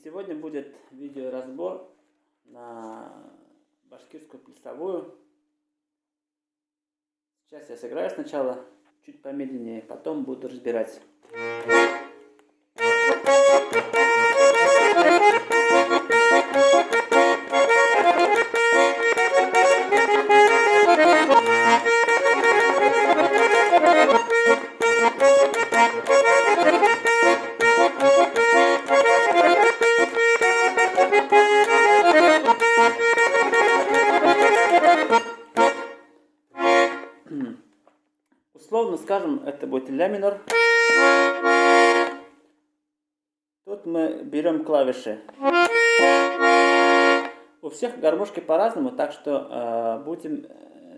Сегодня будет видеоразбор на башкирскую плясовую. Сейчас я сыграю сначала чуть помедленнее, потом буду разбирать. Условно скажем, это будет ля минор. Тут мы берем клавиши. У всех гармошки по-разному, так что будем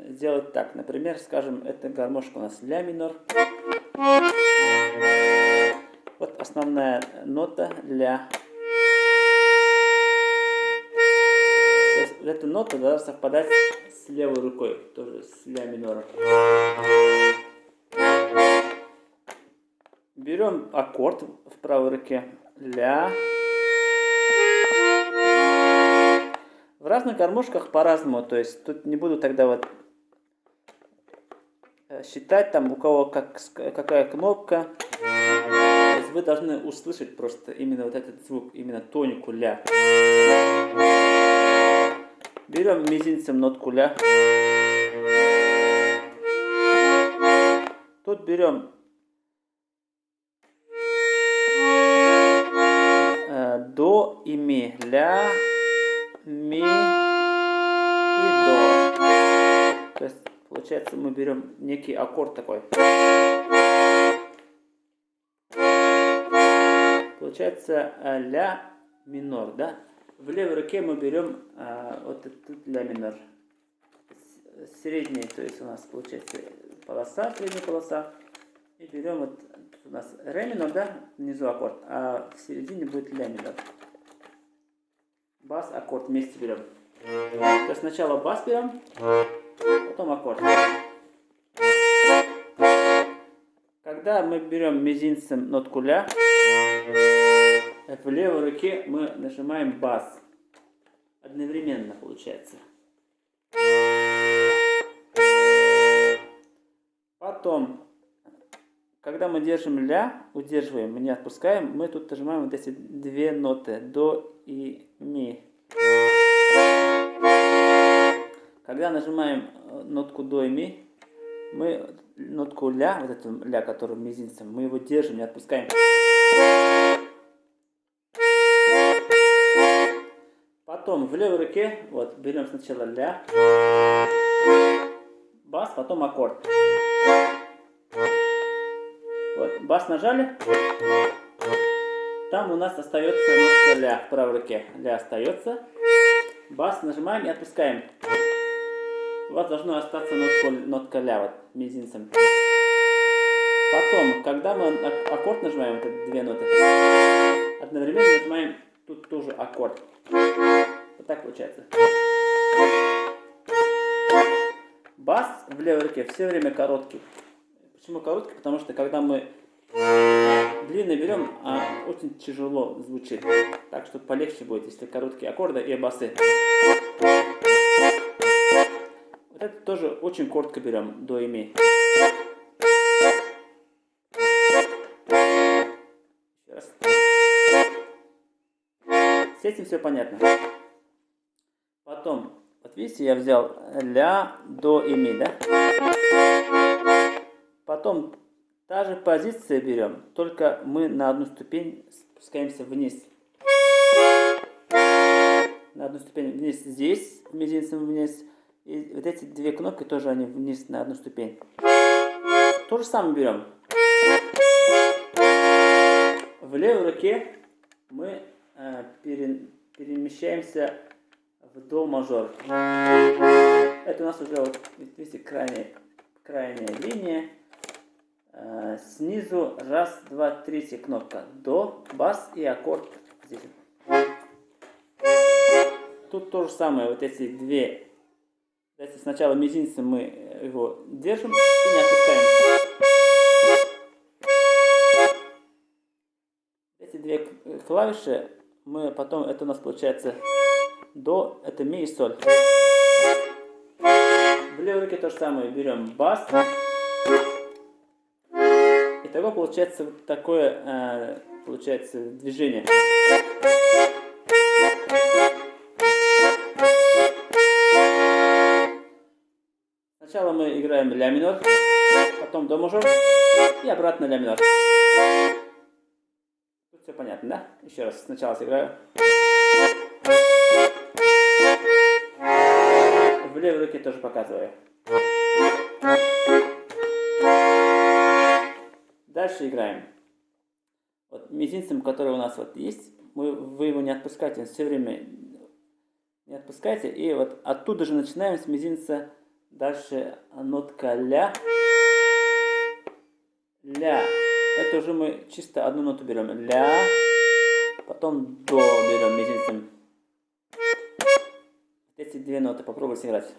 делать так. Например, скажем, эта гармошка у нас ля минор. Вот основная нота ля. То есть эта нота должна совпадать с левой рукой, тоже с ля минора. Берем аккорд в правой руке ля. В разных гармошках по-разному, то есть тут не буду тогда вот считать там у кого какая кнопка. То есть вы должны услышать просто именно вот этот звук, именно тонику ля. Берем мизинцем нотку ля. Тут берем до и ми, ля, ми и до. То есть получается мы берем некий аккорд такой. Получается ля минор, да? В левой руке мы берем вот этот ля минор. Средний, то есть у нас получается полоса, средняя полоса. И берем вот у нас ре минор, да? Внизу аккорд, а в середине будет ля минор. Бас, аккорд вместе берем. То есть сначала бас берем, потом аккорд. Когда мы берем мизинцем нотку ля, в левой руке мы нажимаем бас. Одновременно получается. Потом, когда мы держим ля, удерживаем, мы не отпускаем, мы тут нажимаем вот эти две ноты, до и ми. Когда нажимаем нотку до и ми, мы нотку ля, вот эту ля, которую мизинцем, мы его держим, не отпускаем. Потом в левой руке, вот, берем сначала ля, бас, потом аккорд. Вот, бас нажали, там у нас остается нотка ля в правой руке. Ля остается. Бас нажимаем и отпускаем. У вас должно остаться нотка ля, вот, мизинцем. Потом, когда мы аккорд нажимаем, вот две ноты, одновременно нажимаем тут тоже аккорд. Вот так получается. Бас в левой руке все время короткий. Почему короткий? Потому что когда мы длинный берем, очень тяжело звучит. Так что полегче будет, если короткие аккорды и басы. Вот это тоже очень коротко берем, до и ми. Еще раз. С этим все понятно. Потом, вот видите, я взял ля, до и ми, да? Потом та же позиция берем, только мы на одну ступень спускаемся вниз. На одну ступень вниз здесь, мизинцем вниз. И вот эти две кнопки тоже они вниз на одну ступень. То же самое берем. В левой руке мы перемещаемся в до мажор. Это у нас уже, вот, видите, крайняя линия. Снизу раз, два, третья кнопка. До, бас и аккорд здесь. Тут то же самое, вот эти две. Сначала мизинцем мы его держим и не отпускаем. Эти две клавиши потом это у нас получается до, это ми и соль. В левой руке то же самое, берем бас. Итого получается вот такое получается движение. Сначала мы играем ля минор, потом до мажор и обратно ля минор. Тут все понятно, да? Еще раз сначала сыграю. В левой руке тоже показываю. Дальше играем. Вот мизинцем, который у нас вот есть, вы его не отпускаете, он все время не отпускайте. И вот оттуда же начинаем с мизинца. Дальше нотка ля. Ля. Это уже мы чисто одну ноту берем. Ля. Потом до берем мизинцем. Эти две ноты попробуй сыграть.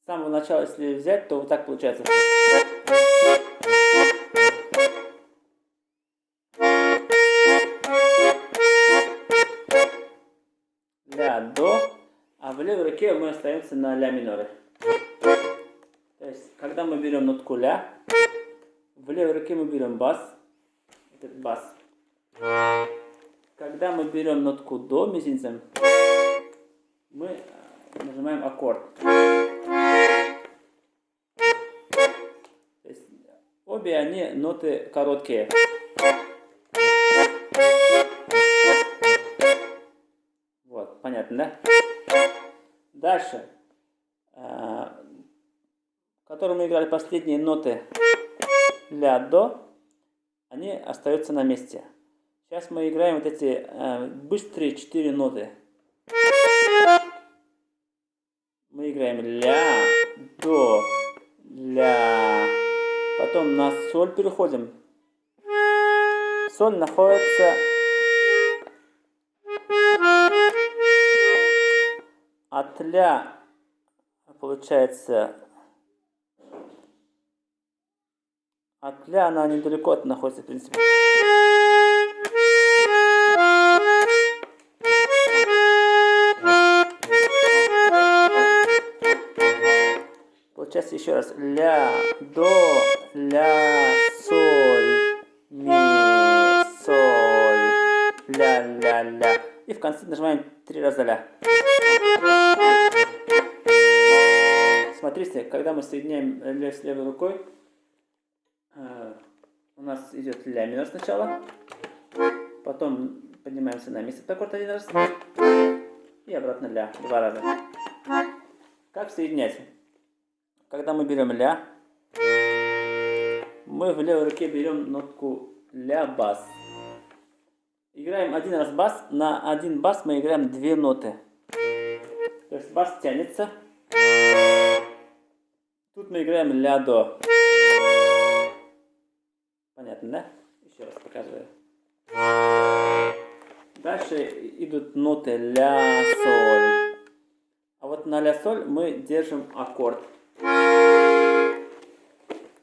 С самого начала, если взять, то вот так получается. Ля, до. А в левой руке мы остаемся на ля миноре. То есть, когда мы берем нотку ля, в левой руке мы берем бас. Этот бас. Когда мы берем нотку до мизинцем, мы нажимаем аккорд. То есть, обе они ноты короткие. Вот, понятно, да? Дальше, которые мы играли последние ноты ля, до, они остаются на месте. Сейчас мы играем вот эти быстрые 4 ноты. Мы играем ля, до, ля, потом на соль переходим. Соль находится от ля, получается, от ля она недалеко находится, в принципе. Получается еще раз. Ля, до, ля, соль, ми, соль, ля, ля, ля. И в конце нажимаем 3 раза ля. Смотрите, когда мы соединяем ля с левой рукой, у нас идет ля минор сначала, потом поднимаемся на ми септаккорд 1 раз и обратно ля 2 раза. Как соединять? Когда мы берем ля, мы в левой руке берем нотку ля бас. Играем 1 раз бас, на 1 бас мы играем 2 ноты. То есть бас тянется. Тут мы играем ля до. Понятно, да? Еще раз показываю. Дальше идут ноты ля, соль. А вот на ля, соль мы держим аккорд.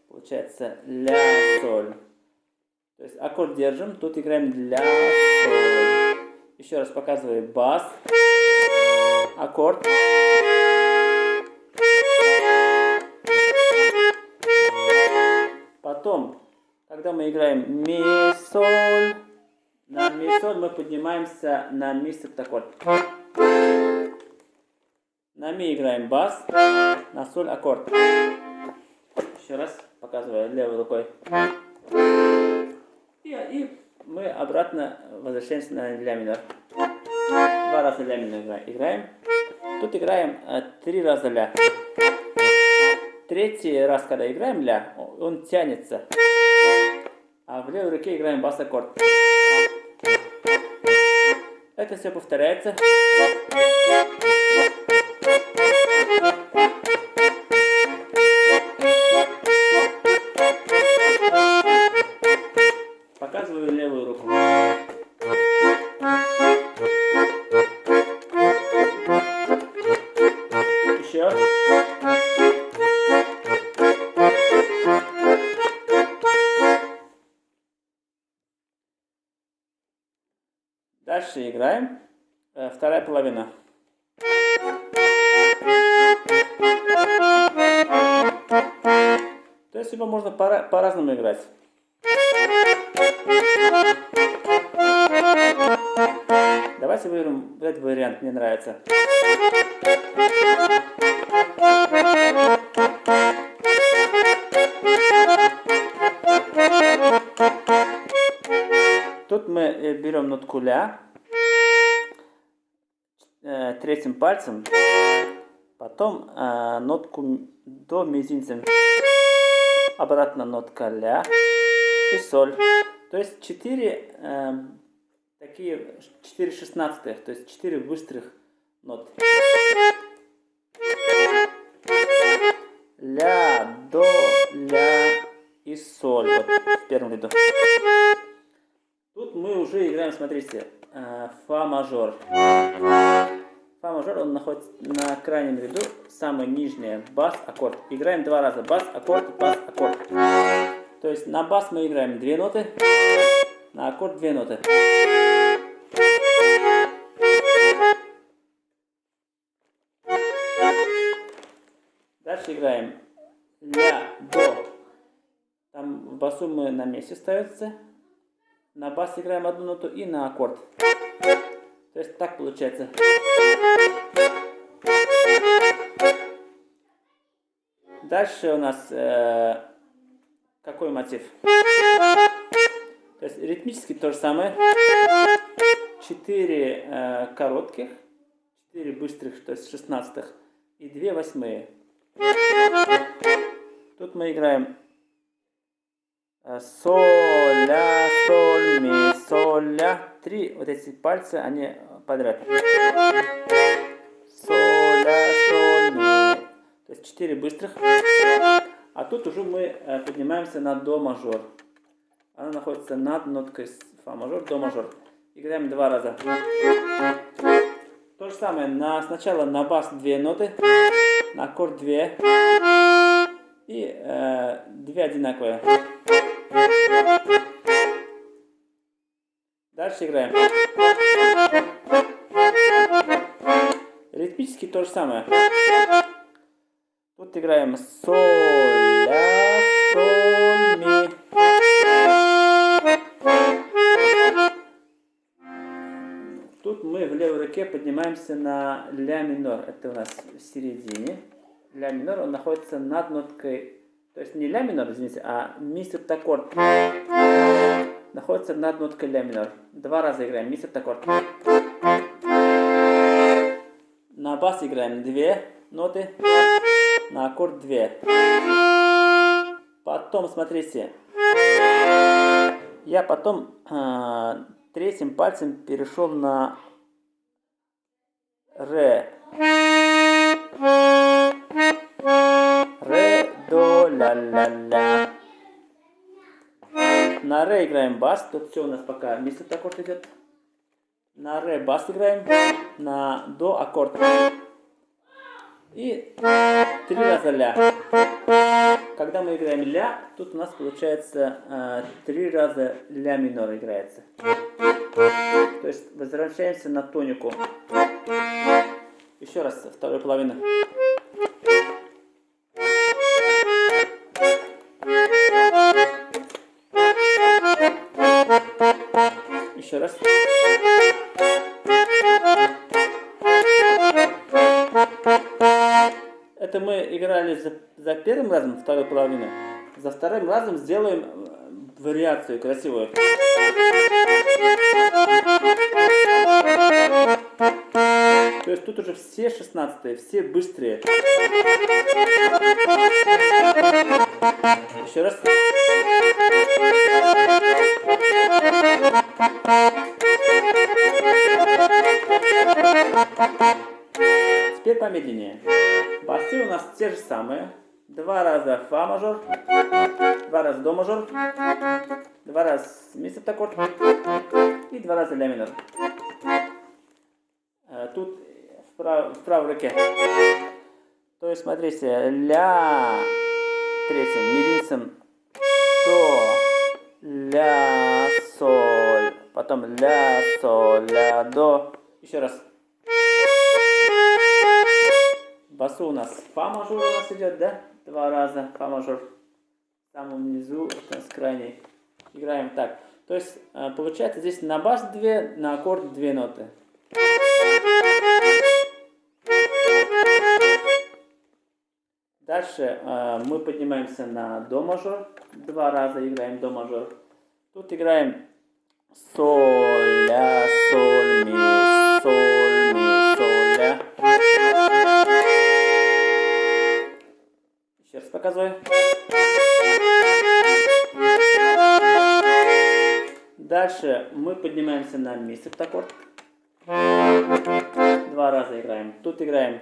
Получается ля, соль. То есть аккорд держим, тут играем ля, соль. Еще раз показываю. Бас, аккорд. Потом, когда мы играем ми, соль, на ми, соль мы поднимаемся на ми септаккорд. На ми играем бас, на соль аккорд. Еще раз показываю левой рукой. И мы обратно возвращаемся на ля минор. 2 раза ля минор играем. Тут играем 3 раза ля. Третий раз, когда играем ля, он тянется. А в левой руке играем бас аккорд. Это все повторяется. Показываю левую руку. Еще. Дальше играем. Вторая половина. То есть его можно по-разному играть. Давайте выберем этот вариант, мне нравится. Тут мы берем нотку ля третьим пальцем, потом нотку до мизинцем, обратно нотка ля и соль. То есть 4 шестнадцатых, то есть 4 быстрых нот. Ля, до, ля и соль. Вот в первом ряду. Тут мы уже играем, смотрите, фа мажор. Фа мажор, он находится на крайнем ряду, самый нижний бас аккорд. Играем 2 раза бас аккорд, бас аккорд. То есть на бас мы играем 2 ноты, на аккорд 2 ноты. Дальше играем ля, до. Там в басу мы на месте ставится. На бас играем одну ноту и на аккорд. То есть так получается. Дальше у нас какой мотив? То есть ритмически то же самое. 4 коротких, 4 быстрых, то есть 16-х и 2 восьмые. Тут мы играем соль, ля, соль, ми, соль, ля. 3 вот эти пальцы, они подряд. Соль, ля, соль, ми. То есть 4 быстрых. А тут уже мы поднимаемся на до мажор. Она находится над ноткой фа мажор, до мажор. Играем 2 раза. То же самое. Сначала на бас 2 ноты, на аккорд 2 и 2 одинаковые. Дальше играем. Ритмически то же самое. Тут играем соль, ля, соль, ми. Тут мы в левой руке поднимаемся на ля минор. Это у нас в середине. Ля минор, он находится над ноткой. То есть не ля минор, извините, а ми септаккорд. Находится над ноткой ля минор. 2 раза играем ми септаккорд. На бас играем 2 ноты. На аккорд 2. Потом, смотрите, я потом третьим пальцем перешел на ре. Ре, до, ля, ля, ля. На ре играем бас. Тут все у нас пока ми септаккорд идет. На ре бас играем. На до аккорд. И 3 раза ля. Когда мы играем ля, тут у нас получается 3 раза ля минор играется. То есть возвращаемся на тонику. Еще раз, вторую половину. Еще раз. Это мы играли за первым разом, вторую половину. За вторым разом сделаем вариацию красивую. То есть тут уже все 16-е, все быстрые. Еще раз. Теперь помедленнее. Басы у нас те же самые. 2 раза фа мажор, 2 раза до мажор, 2 раза ми септаккорд и 2 раза ля минор. Тут в правой руке. То есть, смотрите, ля третьим, мизинцем, до, ля, соль, потом ля, соль, ля, до. Еще раз. В басу у нас фа мажор у нас идет, да? 2 раза фа мажор. В самом низу, это с крайней. Играем так. То есть, получается, здесь на бас 2, на аккорд 2 ноты. Дальше мы поднимаемся на до мажор. 2 раза играем до мажор. Тут играем соль, ля, соль, ми, соль, ля. Еще раз показываю. Дальше мы поднимаемся на ми септаккорд. 2 раза играем. Тут играем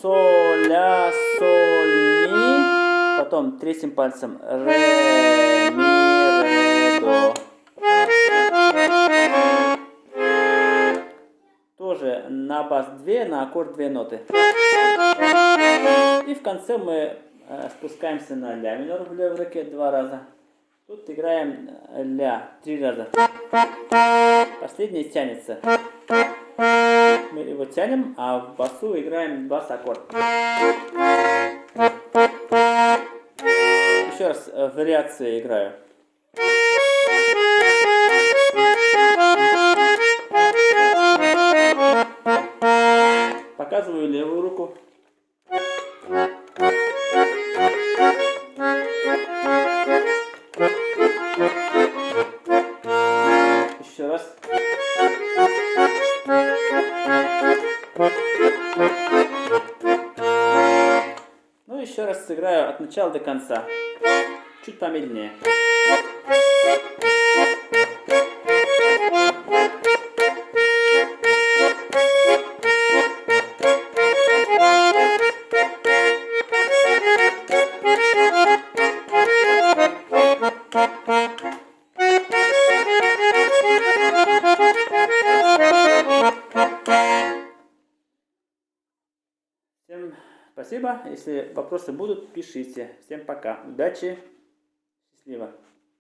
соль, ля, соль, ми. Потом третьим пальцем ре, ми, ре, до. Тоже на бас 2, на аккорд 2 ноты. И в конце мы спускаемся на ля минор в левой руке 2 раза. Тут играем ля 3 раза. Последний тянется. Мы его тянем, а в басу играем бас аккорд. Еще раз вариации играю. Показываю левую руку. Еще раз. Ну, еще раз сыграю от начала до конца. Чуть помедленнее. Всем спасибо. Если вопросы будут, пишите. Всем пока. Удачи. Счастливо.